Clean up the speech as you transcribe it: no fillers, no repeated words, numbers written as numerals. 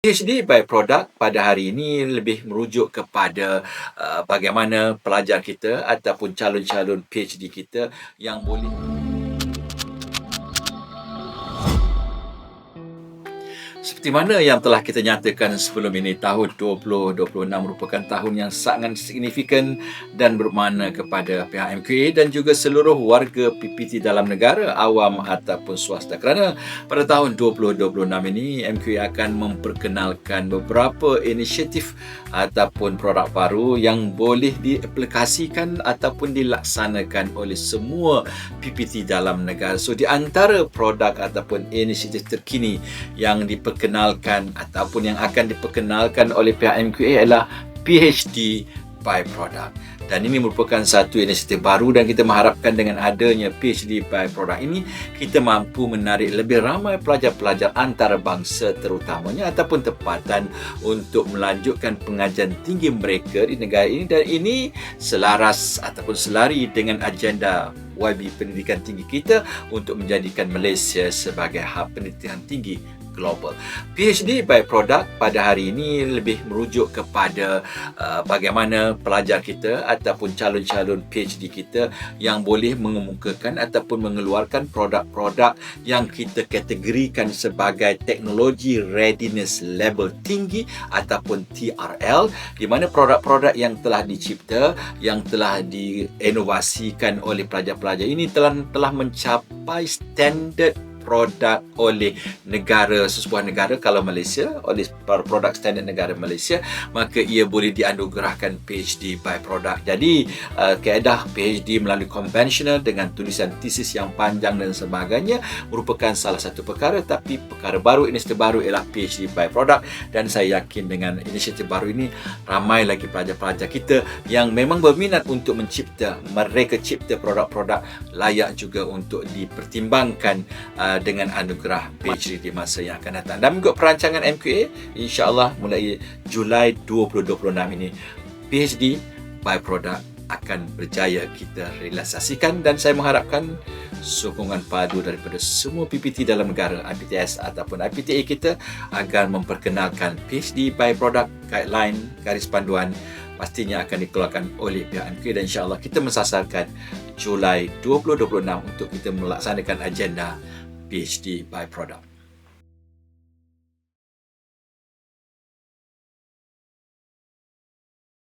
PhD by Product pada hari ini lebih merujuk kepada bagaimana pelajar kita ataupun calon-calon PhD kita yang boleh seperti mana yang telah kita nyatakan sebelum ini, tahun 2026 merupakan tahun yang sangat signifikan dan bermakna kepada pihak MQA dan juga seluruh warga PPT dalam negara, awam ataupun swasta. Kerana pada tahun 2026 ini, MQA akan memperkenalkan beberapa inisiatif ataupun produk baru yang boleh diaplikasikan ataupun dilaksanakan oleh semua PPT dalam negara. So, di antara produk ataupun inisiatif terkini yang diperkenalkan ataupun yang akan diperkenalkan oleh pihak MQA adalah PhD by Product. Dan ini merupakan satu inisiatif baru dan kita mengharapkan dengan adanya PhD by Product ini, kita mampu menarik lebih ramai pelajar-pelajar antarabangsa terutamanya ataupun tempatan untuk melanjutkan pengajian tinggi mereka di negara ini, dan ini selaras ataupun selari dengan agenda YB pendidikan tinggi kita untuk menjadikan Malaysia sebagai hub pendidikan tinggi global. PhD by Product pada hari ini lebih merujuk kepada bagaimana pelajar kita ataupun calon-calon PhD kita yang boleh mengemukakan ataupun mengeluarkan produk-produk yang kita kategorikan sebagai teknologi readiness level tinggi ataupun TRL, di mana produk-produk yang telah dicipta, yang telah diinovasikan oleh pelajar-pelajar ini telah mencapai standard produk oleh negara, sesebuah negara, kalau Malaysia, oleh produk standard negara Malaysia, maka ia boleh dianugerahkan PhD by Product. Jadi, kaedah PhD melalui konvensional dengan tulisan tesis yang panjang dan sebagainya merupakan salah satu perkara, tapi perkara baru, inisiatif baru ialah PhD by Product, dan saya yakin dengan inisiatif baru ini, ramai lagi pelajar-pelajar kita yang memang berminat untuk mereka cipta produk-produk layak juga untuk dipertimbangkan dengan anugerah PhD di masa yang akan datang. Dan mengikut perancangan MQA, insya-Allah mulai Julai 2026 ini, PhD by Product akan berjaya kita realisasikan, dan saya mengharapkan sokongan padu daripada semua PPT dalam negara, IPTS ataupun IPTA kita, agar memperkenalkan PhD by Product. Guideline, garis panduan pastinya akan dikeluarkan oleh pihak MQA, dan insya-Allah kita mensasarkan Julai 2026 untuk kita melaksanakan agenda PhD by Product.